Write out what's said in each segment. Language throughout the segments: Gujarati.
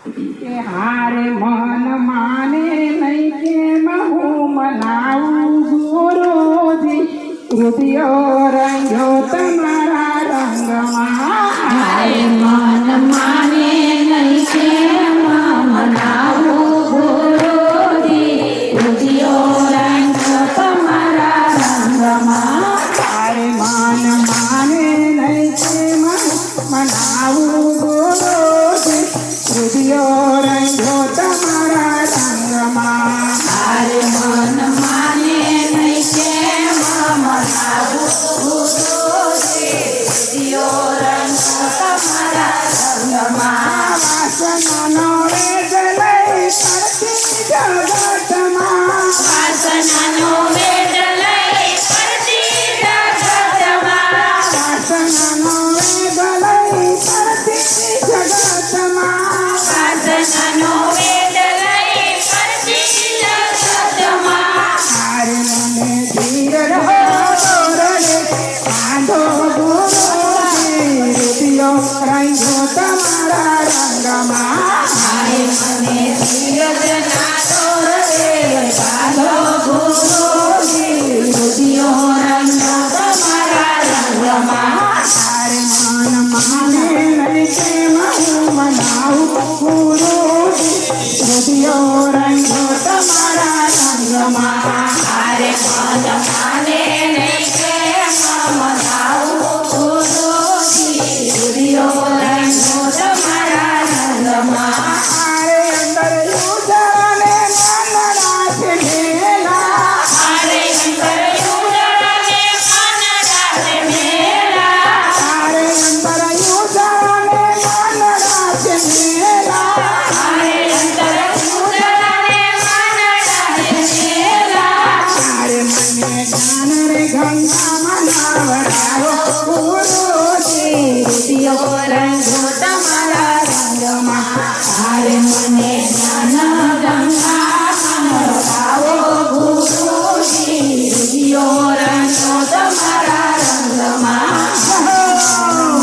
કે હારે મન માને નહીં કેમ હું મનાવું ગુરુજી હૃદયો રંગ્યો તમારા રંગમાં હારે મન માને નહીં કેમ મનાવું ગુરુજી હૃદયો રંગ્યો તમારા રંગમાં હારે મન માને નહીં કેમ મનાવું ગુરુજી હૃદયો રંગ્યો તમારા રંગમાં હારે મન માને નહીં કેમ મનાવું ગુરુજી હૃદયો રંગ્યો તમારા રંગમાં વાસનાનો વેગ લઈ પડતી જગતમાં વાસનાનો વેગ લઈ પડતી જગતમાં વાસનાનો વેગ લઈ પડતી જગતમાં વાસનાનો વેગ લઈ પડતી જગતમાં હારે મને ધીર રે બાંધો ગુરુજી હૃદયો રંગ્યો તમારા રંગમાં હારે મને ધીરજ ના દોર રે બાંધો ગુરુજી હૃદયો રંગ્યો તમારા રંગમાં હારે મન માને નહીં કેમ હું મનાવું ગુરુજી હૃદયો રંગ્યો તમારા રંગમાં હારે મન માને નહીં કેમ મનાવું ગુરુજી હૃદયો રંગ્યો તમારા રંગમાં હારે અંદર ઉજાને નાનડા છે મેલા હારે અંતર યુગળને માનડા મેરા હારે અંદર ઉજાને નાનડા છે મેલા હારે અંતર યુગળને માનડા મેરા હારે મને જ્ઞાન રે ગંગામાં નાવડાવો ગુરુજી હૃદયો રંગો તમારા રંગમાં હારે મને જ્ઞાન ગંગા નવડાવો ગુરુજી હૃદયો રંગો તમારા રંગમાં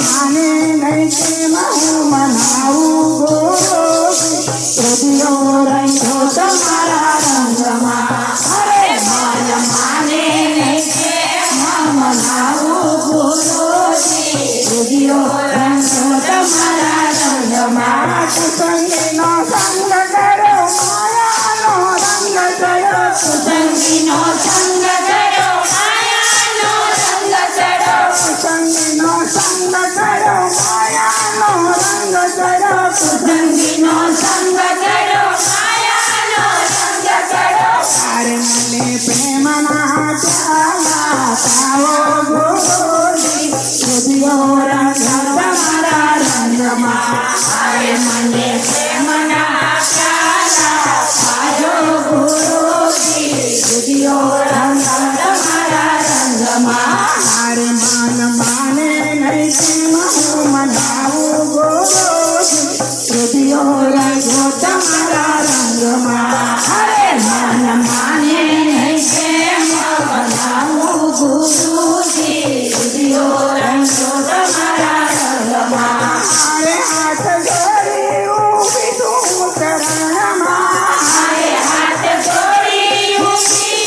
માને નહીં કેમ હું મનાવું ગુરુજી હૃદયો રંગ્યો તમારા રંગમાં હરે મન માને નહીં કેમ મનાવું ગુરુજી હૃદયો રંગો તમારા રંગમાં કુસંગીનો સંગ કર્યો માયાનો રંગ ચડ્યો સુસંગીનો સંગ કર્યો માયાનો રંગ ચડ્યો કુસંગીનો સંગ કર્યો માયાનો રંગ ચડ્યો સુસંગીનો સંગ કર્યો માયાનો રંગ ચડ્યો હારે મને પ્રેમના પ્યાલા પાવો ગુરુજી હૃદયો રંગ્યો તમારા રંગમાં હારે મને પ્રેમના પ્યાલા પાજો ગુરુજી હૃદયો રંગ તમારા રંગમાં હારે મન માને નહીં કેમ હું મનાવું ગુરુજી હૃદયો રંગ્યો તમારા રંગમાં હરે મન માને નહીં કેમ મનાવું ગુરુજી હૃદયો રંગો તમારા રંગમાં હારે હાથ જોડી ઊભી તું ચરણમાં હારે હાથ જોડી ઊભી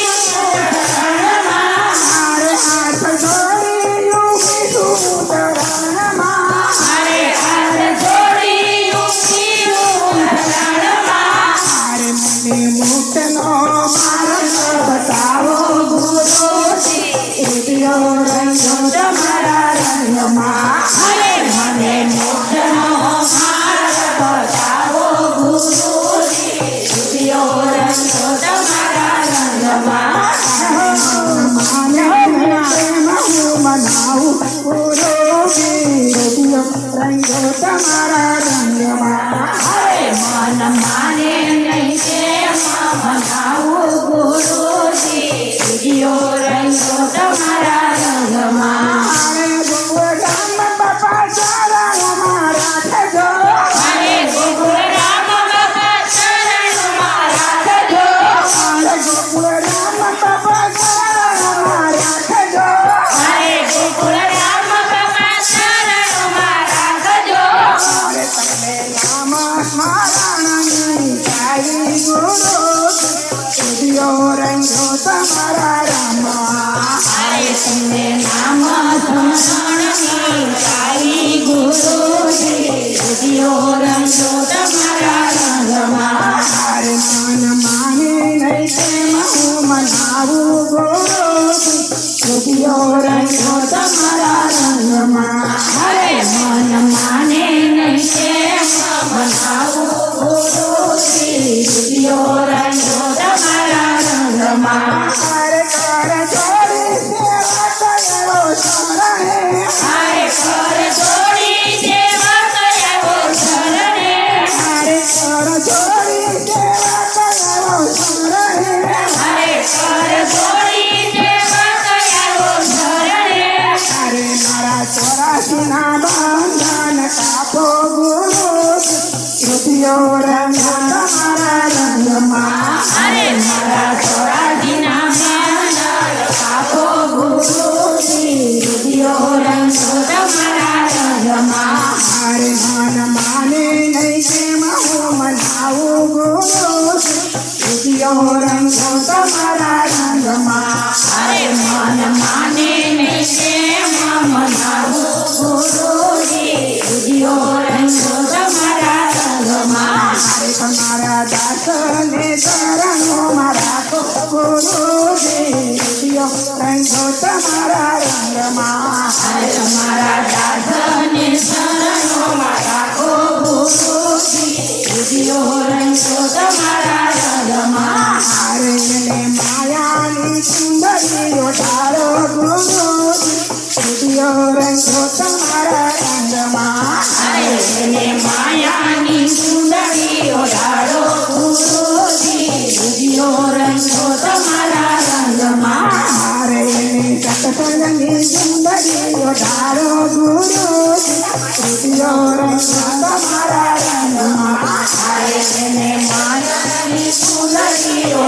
ચરણમાં હારે હાથ જોડી ઊભી તું ચરણમાં હારે હાથ જોડી ઊભી ચરણમાં હારે મને મુક્તનો માર્ગ બતાવો ગુરુજી હૃદયો રંગ્યો તમારા રંગમાં હરે મને મોક્ષનો માર્ગ બતાવો ગુરુજી હૃદયો રંગો તમારા રંગમાં માને પ્રેમ હું મનાવું ગુરુજી હૃદયો રંગ્યો તમારા રંગમાં હરે મન માને નહીં કેમ મનાવું ગુરુજી હૃદયો રંગો તમારા રંગમાં હારે ગોવર્ધન બાપા ચરણમાં રાખજો હરે ગોકુળ રામ બાપા ચરણમાં રાખજો હારે ગોવર્ધન બાપા ચરણમાં રાખજો હરે ગોકુળ રામ બાપા ચરણમાં રાખજો હારે તમે નામ મારા છોડી સેવા કરાવો શરણે અરે કર છોડી સેવા કરાવો શરણે અરે મારા 84 ના બંધન કાપો ગુરુજી રૂપિયો રંગ તમારા રંગમાં અરે મારા 84 ના બંધન કાપો ગુરુજી રૂપિયો રંગ તમારા રંગમાં અરે મન માને નહીં કેમ હું મનાવું ગુરુજી રૂપિયો રંગ તમારા રંગમાં અરે મન માને નહીં કેમ મનાવું ગુરુજી રૂપિયો રંગ તમારા રંગમાં અરે તમારા દાસને ચરણોમાં રાખો ગુરુજી રૂપિયો રંગ તમારા રંગમાં અરે તમારા દાસને શરણોમાં રાખો ગુરુજી રૂપિયો રંગ તમારા રંગમાં અરે એને માયાની સુંદરીઓ ધારો ગુરુજી રૂપિયો રંગ તમારા રંગમાં અરે એને માયાની સુંદરીઓ ધારો ગુરુજી રૂપિયો રંગ તમારા રંગમાં અરે એને સત્સંગની સુંદરીઓ ધારો ગુરુજી રૂપિયો રંગ તમારા રંગમાં અરે એને માયાની સુંદરીઓ